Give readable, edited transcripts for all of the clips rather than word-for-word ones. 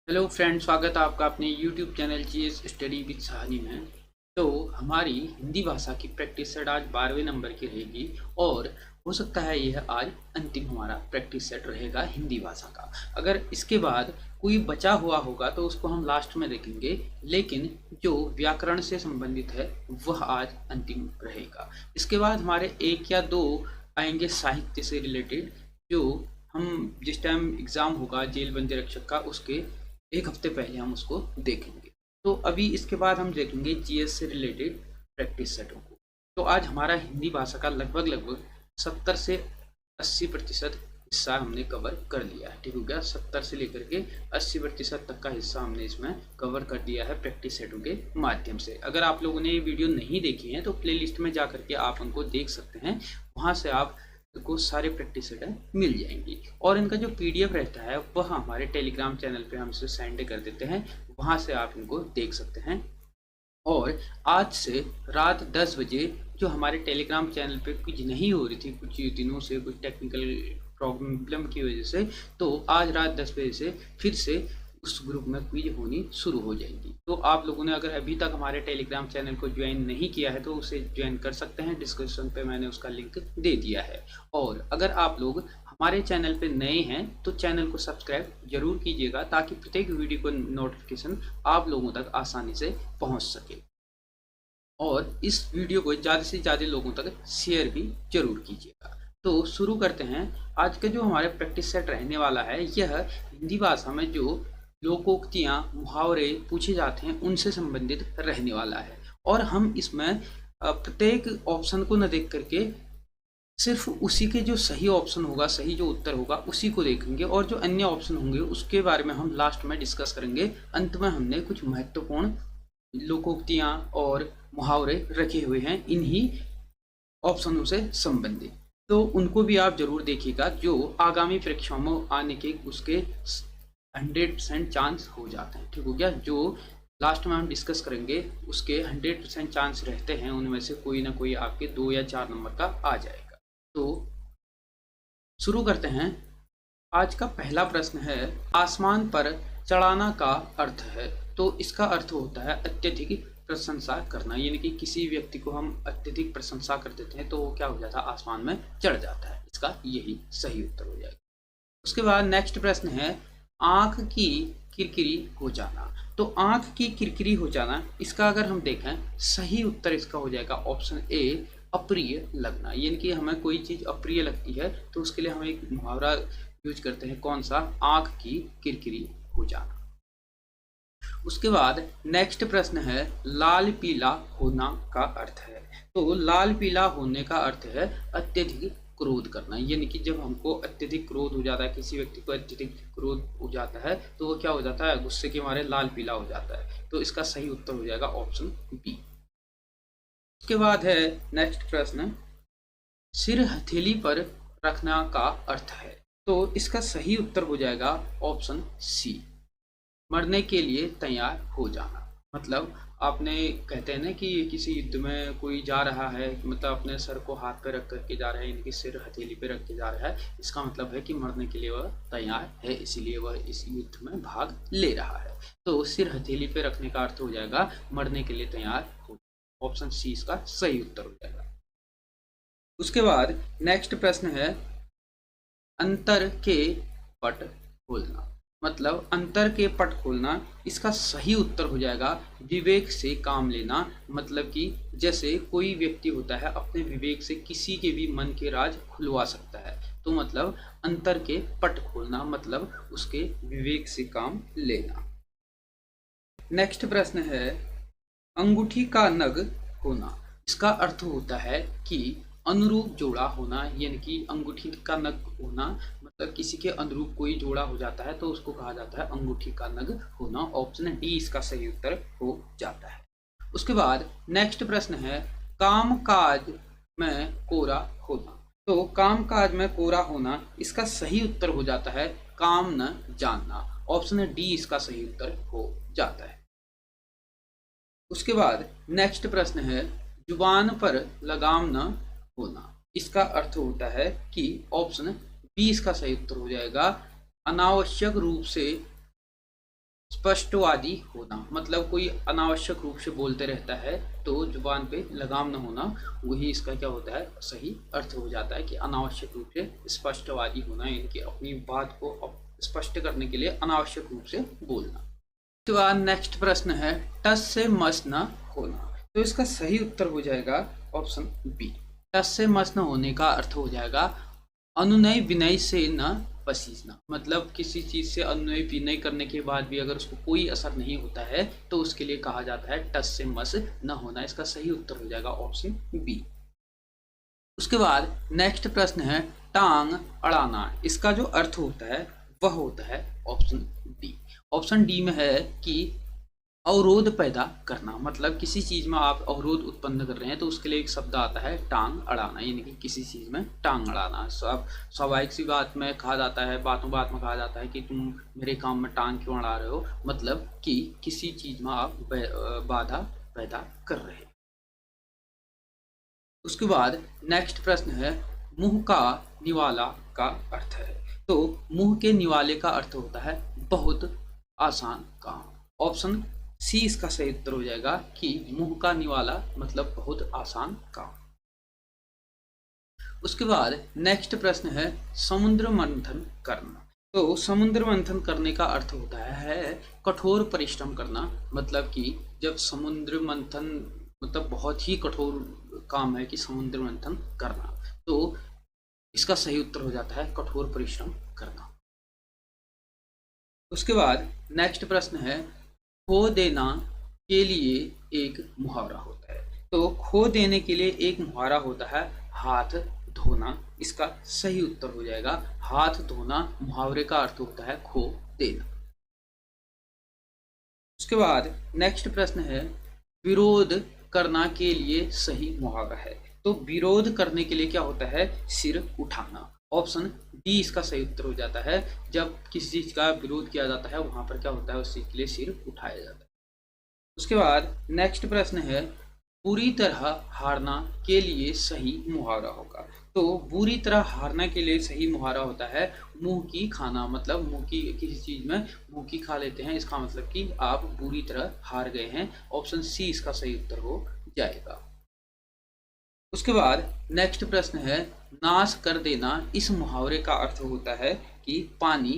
Hello friend, स्वागत है आपका अपने YouTube channel GS study with Sahni में। तो हमारी हिंदी भाषा की प्रैक्टिस सेट आज 12वें नंबर की रहेगी और हो सकता है यह आज अंतिम हमारा प्रैक्टिस सेट रहेगा हिंदी भाषा का। अगर इसके बाद कोई बचा हुआ होगा तो उसको हम लास्ट में देखेंगे, लेकिन जो व्याकरण से संबंधित है वह आज अंतिम रहेगा। इसके बाद हमारे एक या दो आएंगे साहित्य से रिलेटेड, जो हम जिस टाइम एग्ज़ाम होगा जेल बंदी रक्षक का उसके एक हफ्ते पहले हम उसको देखेंगे। तो अभी इसके बाद हम देखेंगे जीएस से रिलेटेड प्रैक्टिस सेटों को। तो आज हमारा हिंदी भाषा का लगभग 70 से 80% हिस्सा हमने कवर कर लिया है। ठीक हो गया, 70 से लेकर के 80% तक का हिस्सा हमने इसमें कवर कर दिया है प्रैक्टिस सेटों के माध्यम से। अगर आप लोगों ने ये वीडियो नहीं देखी है तो प्लेलिस्ट में जा करके आप उनको देख सकते हैं, वहाँ से आप को सारे प्रैक्टिस सेट मिल जाएंगी। और इनका जो पीडीएफ रहता है वह हमारे टेलीग्राम चैनल पे हम इसे सेंड कर देते हैं, वहाँ से आप इनको देख सकते हैं। और आज से रात 10 बजे जो हमारे टेलीग्राम चैनल पे कुछ नहीं हो रही थी कुछ दिनों से, कुछ टेक्निकल प्रॉब्लम की वजह से, तो आज रात 10 बजे से फिर से उस ग्रुप में क्विज होनी शुरू हो जाएगी। तो आप लोगों ने अगर अभी तक हमारे टेलीग्राम चैनल को ज्वाइन नहीं किया है तो उसे ज्वाइन कर सकते हैं, डिस्क्रिप्शन पे मैंने उसका लिंक दे दिया है। और अगर आप लोग हमारे चैनल पे नए हैं तो चैनल को सब्सक्राइब जरूर कीजिएगा, ताकि प्रत्येक वीडियो को नोटिफिकेशन आप लोगों तक आसानी से पहुंच सके। और इस वीडियो को ज़्यादा से ज़्यादा लोगों तक शेयर भी जरूर कीजिएगा। तो शुरू करते हैं। आज का जो हमारे प्रैक्टिस सेट रहने वाला है यह हिंदी भाषा में जो लोकोक्तियाँ मुहावरे पूछे जाते हैं उनसे संबंधित रहने वाला है। और हम इसमें प्रत्येक ऑप्शन को न देख करके सिर्फ उसी के जो सही ऑप्शन होगा, सही जो उत्तर होगा उसी को देखेंगे, और जो अन्य ऑप्शन होंगे उसके बारे में हम लास्ट में डिस्कस करेंगे। अंत में हमने कुछ महत्वपूर्ण लोकोक्तियाँ और मुहावरे रखे हुए हैं इन्हीं ऑप्शनों से संबंधित, तो उनको भी आप जरूर देखिएगा, जो आगामी परीक्षाओं में आने के उसके 100% चांस हो जाते हैं। ठीक हो गया, जो लास्ट में हम डिस्कस करेंगे उसके 100% चांस रहते हैं, उनमें से कोई ना कोई आपके 2 या 4 नंबर का आ जाएगा। तो शुरू करते हैं। आज का पहला प्रश्न है, आसमान पर चढ़ाना का अर्थ है। तो इसका अर्थ होता है अत्यधिक प्रशंसा करना, यानी कि किसी व्यक्ति को हम अत्यधिक प्रशंसा कर देते हैं तो वो क्या हो जाता है, आसमान में चढ़ जाता है। इसका यही सही उत्तर हो जाएगा। उसके बाद नेक्स्ट प्रश्न है, आंख की किरकिरी हो जाना। तो आंख की किरकिरी हो जाना, इसका अगर हम देखें सही उत्तर इसका हो जाएगा ऑप्शन ए, अप्रिय लगना। यानी कि हमें कोई चीज़ अप्रिय लगती है तो उसके लिए हम एक मुहावरा यूज करते हैं, कौन सा, आंख की किरकिरी हो जाना। उसके बाद नेक्स्ट प्रश्न है, लाल पीला होना का अर्थ है। तो लाल पीला होने का अर्थ है अत्यधिक क्रोध करना, यानी कि जब हमको अत्यधिक क्रोध हो जाता है, किसी व्यक्ति को अत्यधिक क्रोध हो जाता है तो वो क्या हो जाता है, गुस्से के मारे लाल पीला हो जाता है। तो इसका सही उत्तर हो जाएगा ऑप्शन बी। उसके बाद है नेक्स्ट प्रश्न, सिर हथेली पर रखना का अर्थ है। तो इसका सही उत्तर हो जाएगा ऑप्शन सी, मरने के लिए तैयार हो जाना। मतलब आपने कहते हैं ना कि किसी युद्ध में कोई जा रहा है, मतलब अपने सर को हाथ पे रख करके जा रहा है, इनकी सिर हथेली पे रख के जा रहा है, इसका मतलब है कि मरने के लिए वह तैयार है, इसीलिए वह इस युद्ध में भाग ले रहा है। तो सिर हथेली पे रखने का अर्थ हो जाएगा मरने के लिए तैयार हो। ऑप्शन सी इसका सही उत्तर हो जाएगा। उसके बाद नेक्स्ट प्रश्न है, अंतर के पट खोलना। मतलब अंतर के पट खोलना, इसका सही उत्तर हो जाएगा विवेक से काम लेना। मतलब कि जैसे कोई व्यक्ति होता है अपने विवेक से किसी के भी मन के राज खुलवा सकता है, तो मतलब अंतर के पट खोलना मतलब उसके विवेक से काम लेना। नेक्स्ट प्रश्न है, अंगूठी का नग होना। इसका अर्थ होता है कि अनुरूप जोड़ा होना, यानी कि अंगूठी का नग होना मतलब किसी के अनुरूप कोई जोड़ा हो जाता है तो उसको कहा जाता है अंगूठी का नग होना। ऑप्शन डी इसका सही उत्तर हो जाता है। उसके बाद नेक्स्ट प्रश्न है, काम काज में कोरा होना। तो काम काज में कोरा होना, इसका सही उत्तर हो जाता है काम न जानना। ऑप्शन डी इसका सही उत्तर हो जाता है। उसके बाद नेक्स्ट प्रश्न है, जुबान पर लगाम न होना। इसका अर्थ होता है कि ऑप्शन बी इसका सही उत्तर हो जाएगा, अनावश्यक रूप से स्पष्टवादी होना, मतलब कोई अनावश्यक रूप से बोलते रहता है तो जुबान पे लगाम न होना, वही इसका क्या होता है सही अर्थ हो जाता है कि अनावश्यक रूप से स्पष्टवादी होना, यानी अपनी बात को स्पष्ट करने के लिए अनावश्यक रूप से बोलना। तो नेक्स्ट प्रश्न है टस से मस न होना, तो इसका सही उत्तर हो जाएगा ऑप्शन बी। टस से मस न होने का अर्थ हो जाएगा अनुनय विनय से न पसीजना, मतलब किसी चीज से अनुनय विनय करने के बाद भी अगर उसको कोई असर नहीं होता है तो उसके लिए कहा जाता है टस से मस न होना। इसका सही उत्तर हो जाएगा ऑप्शन बी। उसके बाद नेक्स्ट प्रश्न है टांग अड़ाना, इसका जो अर्थ होता है वह होता है ऑप्शन डी। ऑप्शन डी में है कि अवरोध पैदा करना, मतलब किसी चीज में आप अवरोध उत्पन्न कर रहे हैं तो उसके लिए एक शब्द आता है टांग अड़ाना, यानी कि किसी चीज में टांग अड़ाना। सब स्वाभाविक सी बात में कहा जाता है, बातों बात में कहा जाता है कि तुम मेरे काम में टांग क्यों अड़ा रहे हो, मतलब कि किसी चीज में आप बाधा पैदा कर रहे हैं। उसके बाद नेक्स्ट प्रश्न है मुंह का निवाला का अर्थ है, तो मुंह के निवाले का अर्थ होता है बहुत आसान काम। ऑप्शन सी इसका सही उत्तर हो जाएगा कि मुंह का निवाला मतलब बहुत आसान काम। उसके बाद नेक्स्ट प्रश्न है समुद्र मंथन करना, तो समुद्र मंथन करने का अर्थ होता है कठोर परिश्रम करना, मतलब कि जब समुद्र मंथन मतलब बहुत ही कठोर काम है कि समुद्र मंथन करना, तो इसका सही उत्तर हो जाता है कठोर परिश्रम करना। उसके बाद नेक्स्ट प्रश्न है खो देना के लिए एक मुहावरा होता है, तो खो देने के लिए एक मुहावरा होता है हाथ धोना, इसका सही उत्तर हो जाएगा हाथ धोना। मुहावरे का अर्थ होता है खो देना। उसके बाद नेक्स्ट प्रश्न है विरोध करना के लिए सही मुहावरा है, तो विरोध करने के लिए क्या होता है सिर उठाना। ऑप्शन डी इसका सही उत्तर हो जाता है, जब किसी चीज का विरोध किया जाता है वहां पर क्या होता है उस चीज के लिए सिर उठाया जाता है। उसके बाद नेक्स्ट प्रश्न है पूरी तरह हारना के लिए सही मुहावरा होगा, तो बुरी तरह हारना के लिए सही मुहावरा होता है मुंह की खाना, मतलब मुंह की किसी चीज में मुंह की खा लेते हैं, इसका मतलब कि आप बुरी तरह हार गए हैं। ऑप्शन सी इसका सही उत्तर हो जाएगा। उसके बाद नेक्स्ट प्रश्न है नाश कर देना, इस मुहावरे का अर्थ होता है कि पानी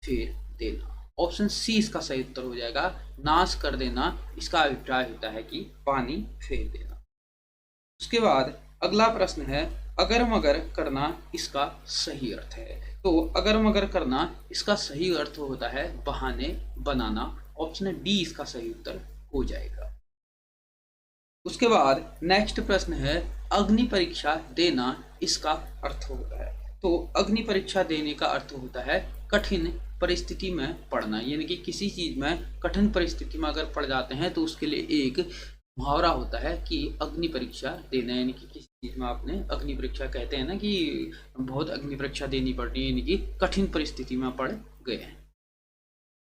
फेर देना। ऑप्शन सी इसका सही उत्तर हो जाएगा नाश कर देना, इसका अभिप्राय होता है कि पानी फेर देना। उसके बाद अगला प्रश्न है अगर मगर करना, इसका सही अर्थ है, तो अगर मगर करना इसका सही अर्थ होता है बहाने बनाना। ऑप्शन डी इसका सही उत्तर हो जाएगा। उसके बाद नेक्स्ट प्रश्न है अग्नि परीक्षा देना, इसका अर्थ होता है, तो अग्नि परीक्षा देने का अर्थ होता है कठिन परिस्थिति में पड़ना, यानी कि किसी चीज में कठिन परिस्थिति में अगर पड़ जाते हैं तो उसके लिए एक मुहावरा होता है कि अग्नि परीक्षा देना, यानी कि किसी चीज में आपने अग्नि परीक्षा कहते हैं ना कि बहुत अग्नि परीक्षा देनी पड़ रही है, यानी कि कठिन परिस्थिति में पड़ गए हैं।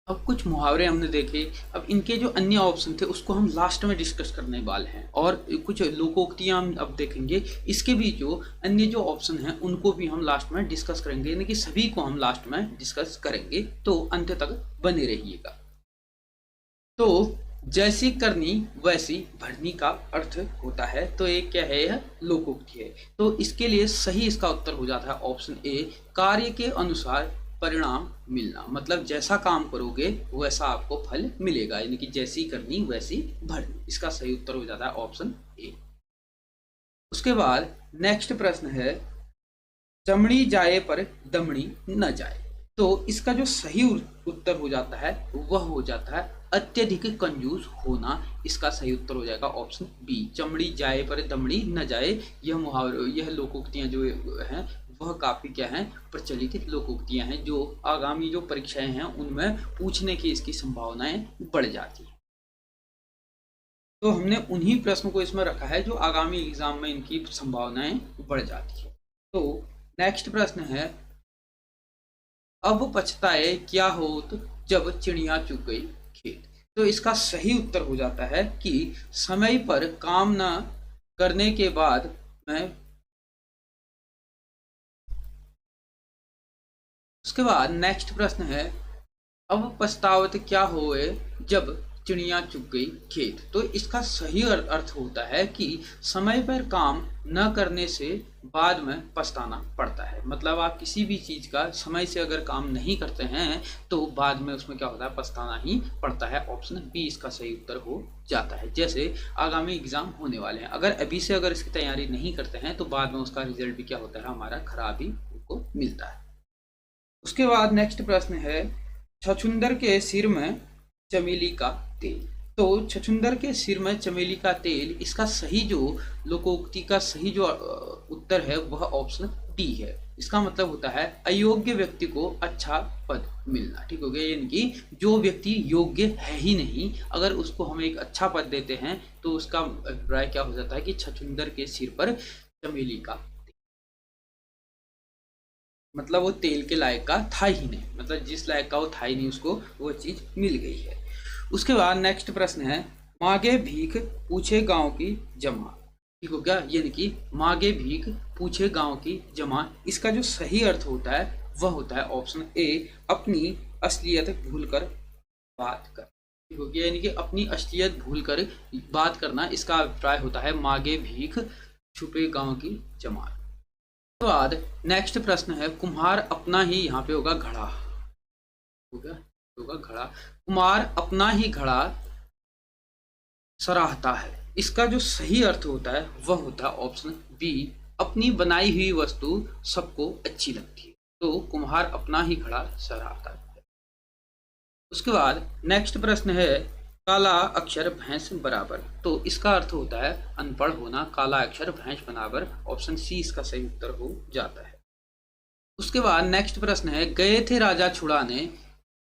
अब कुछ मुहावरे हमने देखे, अब इनके जो अन्य ऑप्शन थे उसको हम लास्ट में डिस्कस करने वाले हैं, और कुछ लोकोक्तियां हम अब देखेंगे, इसके भी जो अन्य जो ऑप्शन हैं उनको भी हम लास्ट में डिस्कस करेंगे, यानी कि सभी को हम लास्ट में डिस्कस करेंगे, तो अंत तक बने रहिएगा। तो जैसी करनी वैसी भरनी का अर्थ होता है, तो ये क्या है यह लोकोक्ति है, तो इसके लिए सही इसका उत्तर हो जाता है ऑप्शन ए कार्य के अनुसार परिणाम मिलना, मतलब जैसा काम करोगे वैसा आपको फल मिलेगा, यानी कि जैसी करनी वैसी भरनी, इसका सही उत्तर हो जाता है ऑप्शन ए। उसके बाद नेक्स्ट प्रश्न है चमड़ी जाए पर दमड़ी न जाए, तो इसका जो सही उत्तर हो जाता है वह हो जाता है अत्यधिक कंजूस होना, इसका सही उत्तर हो जाएगा ऑप्शन बी चमड़ी जाए पर दमड़ी न जाए। यह मुहावरे यह लोकोक्तियां जो हैं वह काफी क्या हैं प्रचलित लोकोक्तियां हैं, जो आगामी जो परीक्षाएं हैं उनमें पूछने की इसकी संभावनाएं बढ़ जाती है, तो हमने उन्हीं प्रश्नों को इसमें रखा है जो आगामी एग्जाम में इनकी संभावनाएं बढ़ जाती है। तो नेक्स्ट प्रश्न है अब पछताए क्या होत जब चिड़िया चुग गई खेत, तो इसका सही उत्तर हो जाता है कि समय पर काम न करने के बाद मैं। उसके बाद नेक्स्ट प्रश्न है अब पछतावत क्या होए जब चिड़िया चुग गई खेत। तो इसका सही अर्थ होता है कि समय पर काम न करने से बाद में पछताना पड़ता है। मतलब आप किसी भी चीज़ का समय से अगर काम नहीं करते हैं तो बाद में उसमें क्या होता है, पछताना ही पड़ता है। ऑप्शन बी इसका सही उत्तर हो जाता है। जैसे आगामी एग्जाम होने वाले हैं, अगर अभी से अगर इसकी तैयारी नहीं करते हैं तो बाद में उसका रिजल्ट भी क्या होता है, हमारा खराब ही उनको मिलता है। उसके बाद नेक्स्ट प्रश्न है, छछूंदर के सिर में चमेली का तेल। तो छछूंदर के सिर में चमेली का तेल, इसका सही जो लोकोक्ति का सही जो उत्तर है वह ऑप्शन डी है। इसका मतलब होता है अयोग्य व्यक्ति को अच्छा पद मिलना। ठीक हो गया, यानी कि जो व्यक्ति योग्य है ही नहीं, अगर उसको हम एक अच्छा पद देते हैं तो उसका अभिप्राय क्या हो जाता है कि छछूंदर के सिर पर चमेली का, मतलब वो तेल के लायक का था ही नहीं, मतलब जिस लायक का वो था ही नहीं उसको वो चीज मिल गई है। उसके बाद नेक्स्ट प्रश्न है, मांगे भीख पूछे गांव की जमा। ठीक हो गया, यानी कि मांगे भीख पूछे गांव की जमा, इसका जो सही अर्थ होता है वह होता है ऑप्शन ए, अपनी असलियत भूलकर बात कर। ठीक हो गया, यानी कि अपनी असलियत भूलकर बात करना, इसका अभिप्राय होता है मांगे भीख छुपे गांव की जमा। तो बाद नेक्स्ट प्रश्न है, कुम्हार अपना ही, यहाँ पे होगा घड़ा, होगा घड़ा, कुम्हार अपना ही घड़ा सराहता है। इसका जो सही अर्थ होता है वह होता है ऑप्शन बी, अपनी बनाई हुई वस्तु सबको अच्छी लगती है। तो कुम्हार अपना ही घड़ा सराहता है। उसके बाद नेक्स्ट प्रश्न है, काला अक्षर भैंस बराबर। तो इसका अर्थ होता है अनपढ़ होना, काला अक्षर भैंस बराबर, ऑप्शन सी इसका सही उत्तर हो जाता है। उसके बाद नेक्स्ट प्रश्न है, गए थे राजा छुड़ाने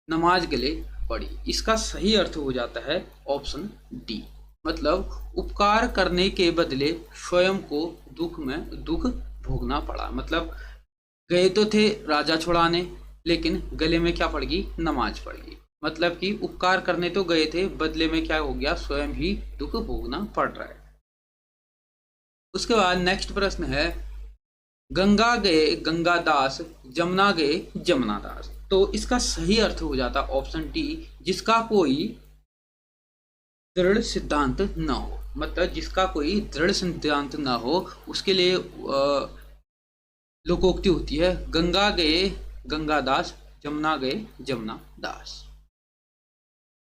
नमाज गले पड़ी। इसका सही अर्थ हो जाता है ऑप्शन डी, मतलब उपकार करने के बदले स्वयं को दुख में दुख भोगना पड़ा। मतलब गए तो थे राजा छुड़ाने लेकिन गले में क्या पड़ गई, नमाज पड़ गई। मतलब कि उपकार करने तो गए थे, बदले में क्या हो गया, स्वयं ही दुख भोगना पड़ रहा है। उसके बाद नेक्स्ट प्रश्न है, गंगा गए गंगादास जमुना गए जमुनादास। तो इसका सही अर्थ हो जाता ऑप्शन डी, जिसका कोई दृढ़ सिद्धांत न हो। मतलब जिसका कोई दृढ़ सिद्धांत न हो उसके लिए लोकोक्ति होती है, गंगा गए गंगादास जमुना गए जमुनादास।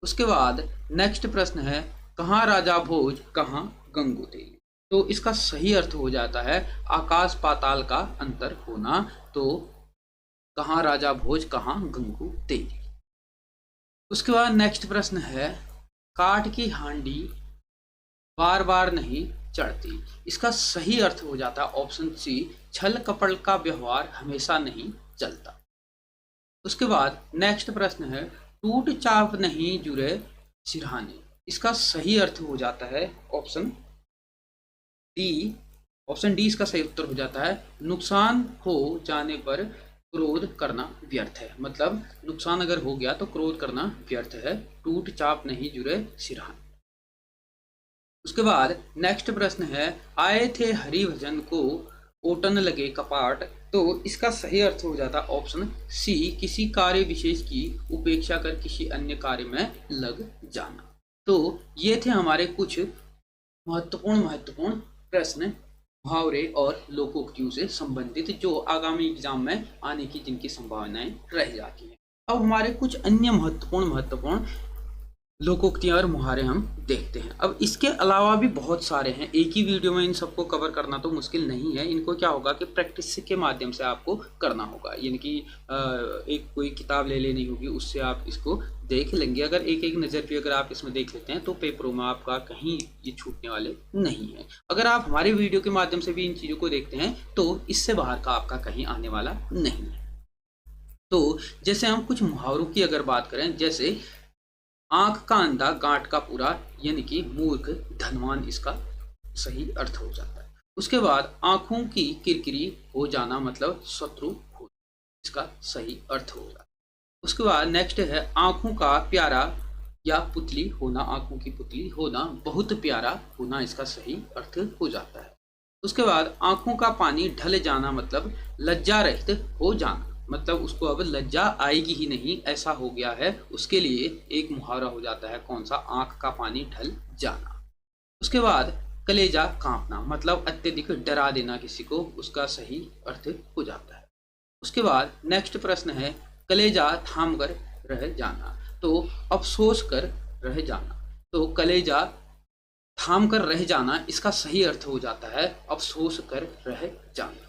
उसके बाद नेक्स्ट प्रश्न है, कहाँ राजा भोज कहाँ गंगू तेली। तो इसका सही अर्थ हो जाता है आकाश पाताल का अंतर होना। तो कहाँ राजा भोज कहाँ गंगू तेली। उसके बाद नेक्स्ट प्रश्न है, काठ की हांडी बार बार नहीं चढ़ती। इसका सही अर्थ हो जाता है ऑप्शन सी, छल कपट का व्यवहार हमेशा नहीं चलता। उसके बाद नेक्स्ट प्रश्न है, टूट चाप नहीं जुरे सिरहाने। इसका सही अर्थ हो जाता है ऑप्शन डी, ऑप्शन डी इसका सही उत्तर हो जाता है, नुकसान हो जाने पर क्रोध करना व्यर्थ है। मतलब नुकसान अगर हो गया तो क्रोध करना व्यर्थ है, टूट चाप नहीं जुरे सिरहाने। उसके बाद नेक्स्ट प्रश्न है, आए थे हरि भजन को ओटन लगे कपाट। तो इसका सही अर्थ हो जाता ऑप्शन सी, किसी कार्य विशेष की उपेक्षा कर किसी अन्य कार्य में लग जाना। तो ये थे हमारे कुछ महत्वपूर्ण प्रश्न मुहावरे और लोकोक्तियों से संबंधित जो आगामी एग्जाम में आने की जिनकी संभावनाएं रह जाती हैं। अब हमारे कुछ अन्य महत्वपूर्ण लोकोक्तियां और मुहावरे हम देखते हैं। अब इसके अलावा भी बहुत सारे हैं, एक ही वीडियो में इन सबको कवर करना तो मुश्किल नहीं है। इनको क्या होगा कि प्रैक्टिस के माध्यम से आपको करना होगा, यानी कि एक कोई किताब ले लेनी होगी, उससे आप इसको देख लेंगे। अगर एक एक नज़र भी अगर आप इसमें देख लेते हैं तो पेपरों में आपका कहीं ये छूटने वाले नहीं है। अगर आप हमारे वीडियो के माध्यम से भी इन चीज़ों को देखते हैं तो इससे बाहर का आपका कहीं आने वाला नहीं है। तो जैसे हम कुछ मुहावरों की अगर बात करें, जैसे आंख का अंधा गांठ का पूरा, यानी कि मूर्ख धनवान, इसका सही अर्थ हो जाता है। उसके बाद आंखों की किरकिरी हो जाना, मतलब शत्रु हो, इसका सही अर्थ हो जाता है। उसके बाद नेक्स्ट है, आंखों का प्यारा या पुतली होना, आंखों की पुतली होना, बहुत प्यारा होना, इसका सही अर्थ हो जाता है। उसके बाद आंखों का पानी ढल जाना, मतलब लज्जा रहित हो जाना। मतलब उसको अब लज्जा आएगी ही नहीं, ऐसा हो गया है, उसके लिए एक मुहावरा हो जाता है कौन सा, आंख का पानी ढल जाना। उसके बाद कलेजा कांपना, मतलब अत्यधिक डरा देना किसी को, उसका सही अर्थ हो जाता है। उसके बाद नेक्स्ट प्रश्न है कलेजा थाम कर रह जाना, तो अफसोस कर रह जाना। तो कलेजा थाम कर रह जाना, इसका सही अर्थ हो जाता है अफसोस कर रह जाना।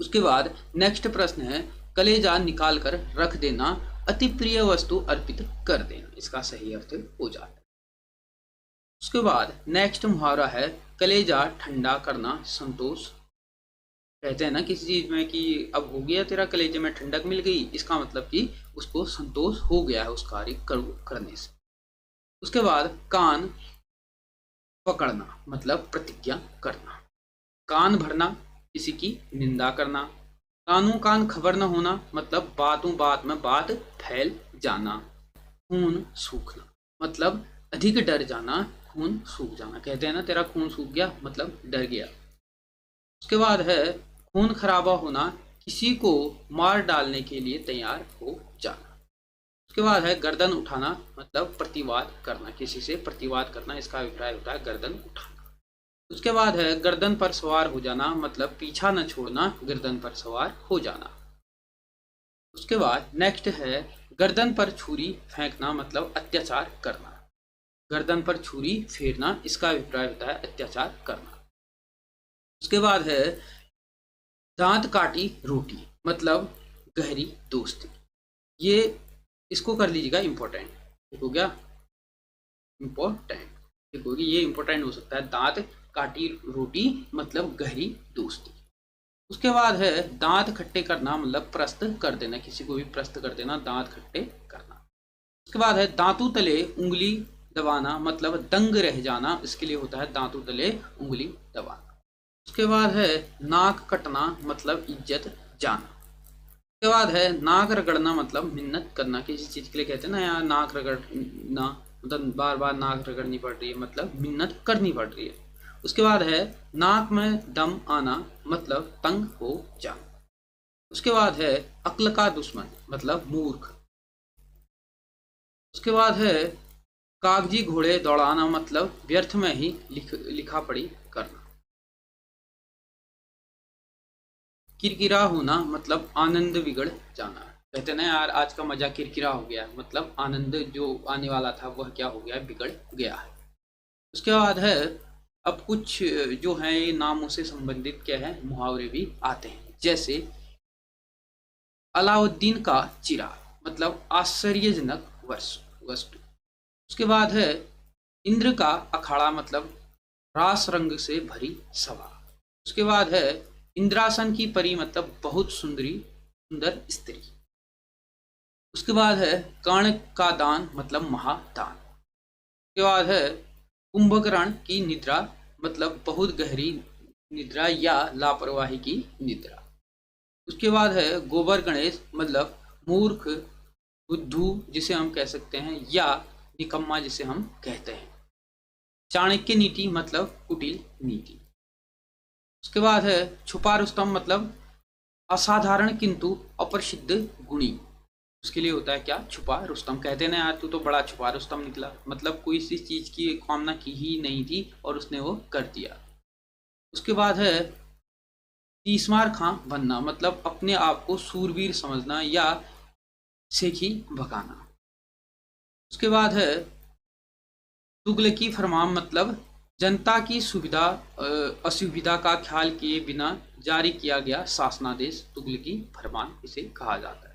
उसके बाद नेक्स्ट प्रश्न है कलेजा निकाल कर रख देना, अति प्रिय वस्तु अर्पित कर देना, इसका सही अर्थ हो जाता है। उसके बाद नेक्स्ट मुहावरा है कलेजा ठंडा करना संतोष। कहते हैं ना किसी चीज में कि अब हो गया तेरा कलेजे में ठंडक मिल गई, इसका मतलब कि उसको संतोष हो गया है उस कार्य करने से। उसके बाद कान पकड़ना, मतलब प्रतिज्ञा करना। कान भरना, किसी की निंदा करना। कानों कान खबर न होना, मतलब बातों बात में बात फैल जाना। खून सूखना, मतलब अधिक डर जाना, खून सूख जाना। कहते हैं ना तेरा खून सूख गया, मतलब डर गया। उसके बाद है खून खराबा होना, किसी को मार डालने के लिए तैयार हो जाना। उसके बाद है गर्दन उठाना, मतलब प्रतिवाद करना, किसी से प्रतिवाद करना, इसका अभिप्राय होता है गर्दन उठाना। उसके बाद है गर्दन पर सवार हो जाना, मतलब पीछा न छोड़ना, गर्दन पर सवार हो जाना। उसके बाद नेक्स्ट है गर्दन पर छुरी फेंकना, मतलब अत्याचार करना। गर्दन पर छुरी फेरना, इसका अभिप्राय होता है अत्याचार करना। उसके बाद है दांत काटी रोटी, मतलब गहरी दोस्ती। ये इसको कर लीजिएगा इंपॉर्टेंट, ठीक हो गया, इंपॉर्टेंट, ठीक होगी, ये इंपॉर्टेंट हो सकता है। दांत काटी रोटी मतलब गहरी दोस्ती। उसके बाद है दांत खट्टे करना, मतलब प्रस्त कर देना, किसी को भी प्रस्त कर देना, दांत खट्टे करना। उसके बाद है दांतों तले उंगली दबाना, मतलब दंग रह जाना, इसके लिए होता है दांतों तले उंगली दबाना। उसके बाद है नाक कटना, मतलब इज्जत जाना। उसके बाद है नाक रगड़ना, मतलब मिन्नत करना, किसी चीज के लिए कहते हैं ना यार नाक रगड़ना, मतलब बार बार नाक रगड़नी पड़ रही है, मतलब मिन्नत करनी पड़ रही है। उसके बाद है नाक में दम आना, मतलब तंग हो जाना। उसके बाद है अक्ल का दुश्मन, मतलब मूर्ख। उसके बाद है कागजी घोड़े दौड़ाना, मतलब व्यर्थ में ही लिखा पढ़ी करना। किरकिरा होना, मतलब आनंद बिगड़ जाना। कहते ना यार आज का मजा किरकिरा हो गया, मतलब आनंद जो आने वाला था वह क्या हो गया, बिगड़ गया है। उसके बाद है अब कुछ जो है नामों से संबंधित क्या है मुहावरे भी आते हैं, जैसे अलाउद्दीन का चिराग, मतलब आश्चर्यजनक वस्तु। उसके बाद है इंद्र का अखाड़ा, मतलब रास रंग से भरी सभा। उसके बाद है इंद्रासन की परी, मतलब बहुत सुंदर स्त्री। उसके बाद है कर्ण का दान, मतलब महादान। उसके बाद है कुंभकर्ण की निद्रा, मतलब बहुत गहरी निद्रा या लापरवाही की निद्रा। उसके बाद है गोबर गणेश, मतलब मूर्ख बुद्धू जिसे हम कह सकते हैं, या निकम्मा जिसे हम कहते हैं। चाणक्य नीति, मतलब कुटिल नीति। उसके बाद है छुपा रुस्तम, मतलब असाधारण किंतु अप्रसिद्ध गुणी, उसके लिए होता है क्या, छुपा रुस्तम। कहते ना यार तू तो बड़ा छुपा रुस्तम निकला, मतलब कोई सी चीज की कामना की ही नहीं थी और उसने वो कर दिया। उसके बाद है तीसमार खां बनना, मतलब अपने आप को सूरवीर समझना या सेखी भगाना। उसके बाद है तुगलकी फरमान, मतलब जनता की सुविधा असुविधा का ख्याल किए बिना जारी किया गया शासनादेश, तुगलकी फरमान इसे कहा जाता है।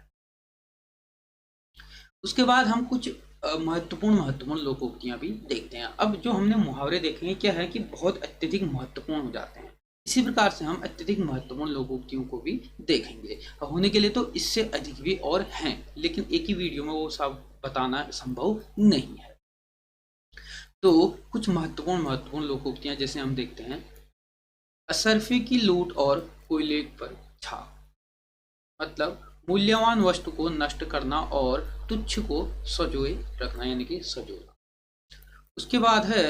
उसके बाद हम कुछ महत्वपूर्ण लोकोक्तियां भी देखते हैं। अब जो हमने मुहावरे देखे हैं क्या है कि बहुत अत्यधिक महत्वपूर्ण हो जाते हैं, इसी प्रकार से हम अत्यधिक महत्वपूर्ण लोकोक्तियों को भी देखेंगे। होने के लिए तो इससे अधिक भी और हैं, लेकिन एक ही वीडियो में वो सब बताना संभव नहीं है। तो कुछ महत्वपूर्ण लोकोक्तियां जैसे हम देखते हैं, असरफे की लूट और कोयले पर छाप, मतलब मूल्यवान वस्तु को नष्ट करना और तुच्छ को सजोए रखना, यानी कि सजोना। उसके बाद है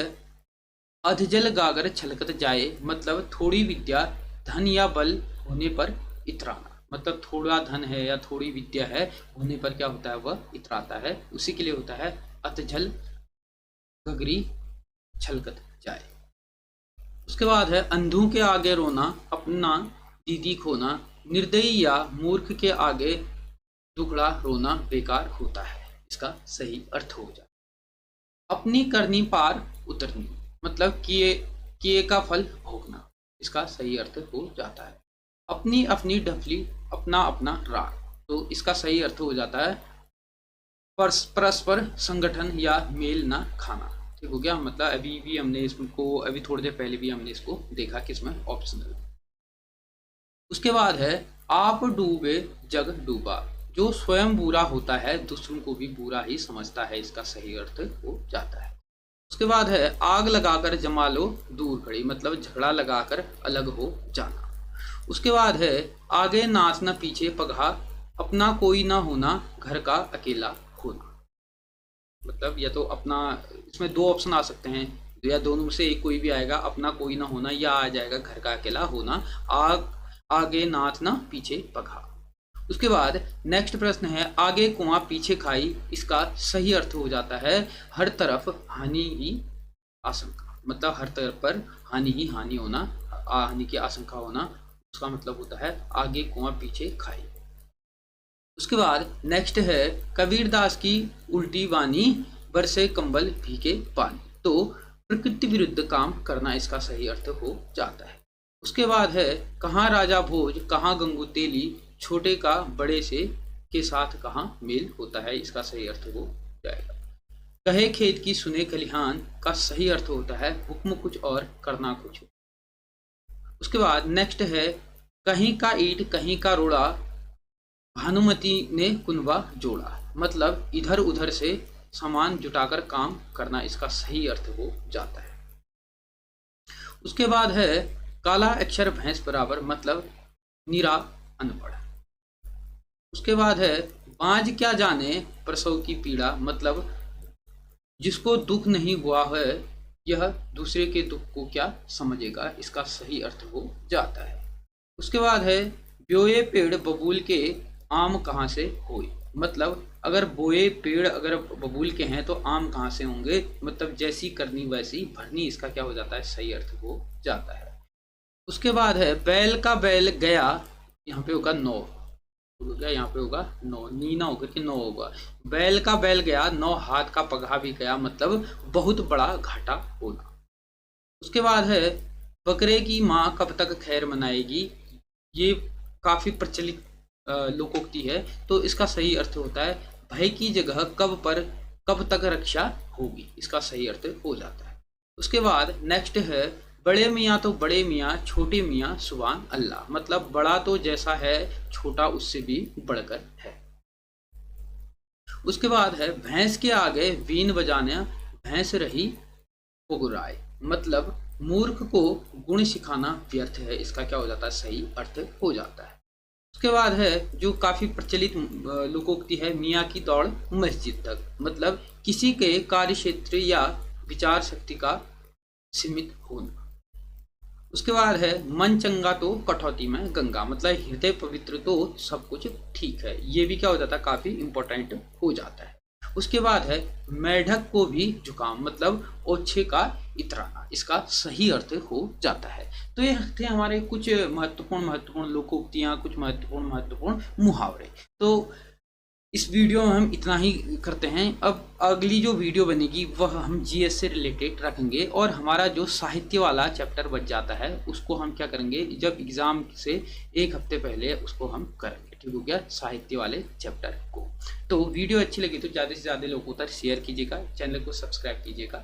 अधजल गागर छलकत जाए, मतलब थोड़ी विद्या धन या बल होने पर इतराना, मतलब थोड़ा धन है या थोड़ी विद्या है होने पर क्या होता है, वह इतराता है। उसी के लिए होता है अतझल गगरी छलकत जाए। उसके बाद है अंधों के आगे रोना, अपना दीदी खोना, निर्दयी या मूर्ख के आगे दुखड़ा रोना बेकार होता है। इसका सही अर्थ हो जाए अपनी करनी पार उतरनी, मतलब किए का फल भोगना। इसका सही अर्थ हो जाता है अपनी अपनी ढफली, अपना अपना राग। तो इसका सही अर्थ हो जाता है परस्पर संगठन या मेल ना खाना। ठीक हो गया, मतलब अभी भी हमने इसको, अभी थोड़ी देर पहले भी हमने इसको देखा कि इसमें ऑप्शनल। उसके बाद है आप डूबे जग डूबा, जो स्वयं बुरा होता है दूसरों को भी बुरा ही समझता है। इसका सही अर्थ हो जाता है। उसके बाद है आग लगाकर जमा लो दूर खड़ी, मतलब झगड़ा लगाकर अलग हो जाना। उसके बाद है आगे नाच न पीछे पगहा, अपना कोई ना होना घर का अकेला होना। मतलब या तो अपना, इसमें दो ऑप्शन आ सकते हैं या दोनों में से एक कोई भी आएगा, अपना कोई ना होना या आ जाएगा घर का अकेला होना। आगे नाच ना पीछे पगहा। उसके बाद नेक्स्ट प्रश्न है आगे कुआं पीछे खाई, इसका सही अर्थ हो जाता है हर तरफ हानि ही आशंका, मतलब हर तरफ पर हानि ही हानि होना, हानि की आशंका होना। उसका मतलब होता है आगे कुआं पीछे खाई। उसके बाद नेक्स्ट है कबीरदास की उल्टी वाणी, बरसे कंबल भीगे पानी। तो प्रकृति विरुद्ध काम करना इसका सही अर्थ हो जाता है। उसके बाद है कहाँ राजा भोज कहाँ गंगू तेली, छोटे का बड़े से के साथ कहाँ मेल होता है। इसका सही अर्थ हो जाएगा कहे खेत की सुने खलिहान, का सही अर्थ होता है हुक्म कुछ और करना कुछ। उसके बाद नेक्स्ट है कहीं का ईंट कहीं का रोड़ा, भानुमति ने कुनबा जोड़ा, मतलब इधर उधर से सामान जुटाकर काम करना। इसका सही अर्थ हो जाता है। उसके बाद है काला अक्षर भैंस बराबर, मतलब नीरा अनपढ़। उसके बाद है बाज क्या जाने प्रसव की पीड़ा, मतलब जिसको दुख नहीं हुआ है यह दूसरे के दुख को क्या समझेगा। इसका सही अर्थ हो जाता है। उसके बाद है ब्योए पेड़ बबूल के, आम कहाँ से होए, मतलब अगर बोए पेड़ अगर बबूल के हैं तो आम कहाँ से होंगे, मतलब जैसी करनी वैसी भरनी। इसका क्या हो जाता है, सही अर्थ हो जाता है। उसके बाद है बैल का बैल गया, यहाँ पे होगा नौ, यहाँ पे होगा नौ, नीना होकर के नौ होगा। बैल का बैल गया, नौ हाथ का पगहा भी गया, मतलब बहुत बड़ा घाटा होना। उसके बाद है बकरे की माँ कब तक खैर मनाएगी, ये काफी प्रचलित लोकोक्ति है। तो इसका सही अर्थ होता है भय की जगह कब तक रक्षा होगी। इसका सही अर्थ हो जाता है। उसके बाद नेक्स्ट है बड़े मियाँ तो बड़े मियाँ, छोटे मियाँ सुभान अल्लाह, मतलब बड़ा तो जैसा है छोटा उससे भी बढ़कर है। उसके बाद है भैंस के आगे वीण बजाना, भैंस रही पुगराए, मतलब मूर्ख को गुण सिखाना व्यर्थ है। इसका क्या हो जाता है, सही अर्थ हो जाता है। उसके बाद है जो काफी प्रचलित लोकोक्ति है मियाँ की दौड़ मस्जिद तक, मतलब किसी के कार्य क्षेत्र या विचार शक्ति का सीमित होना। उसके बाद है मन चंगा तो कटौती में गंगा, मतलब हृदय पवित्र तो सब कुछ ठीक है। ये भी क्या हो जाता है, काफी इंपॉर्टेंट हो जाता है। उसके बाद है मेढक को भी जुकाम, मतलब ओछे का इतराना। इसका सही अर्थ हो जाता है। तो ये थे हमारे कुछ महत्वपूर्ण लोकोक्तियां, कुछ महत्वपूर्ण मुहावरे। तो इस वीडियो में हम इतना ही करते हैं। अब अगली जो वीडियो बनेगी वह हम जीएस से रिलेटेड रखेंगे, और हमारा जो साहित्य वाला चैप्टर बच जाता है उसको हम क्या करेंगे, जब एग्जाम से एक हफ्ते पहले उसको हम करेंगे। ठीक हो गया, साहित्य वाले चैप्टर को। तो वीडियो अच्छी लगी तो ज़्यादा से ज़्यादा लोगों तक शेयर कीजिएगा, चैनल को सब्सक्राइब कीजिएगा।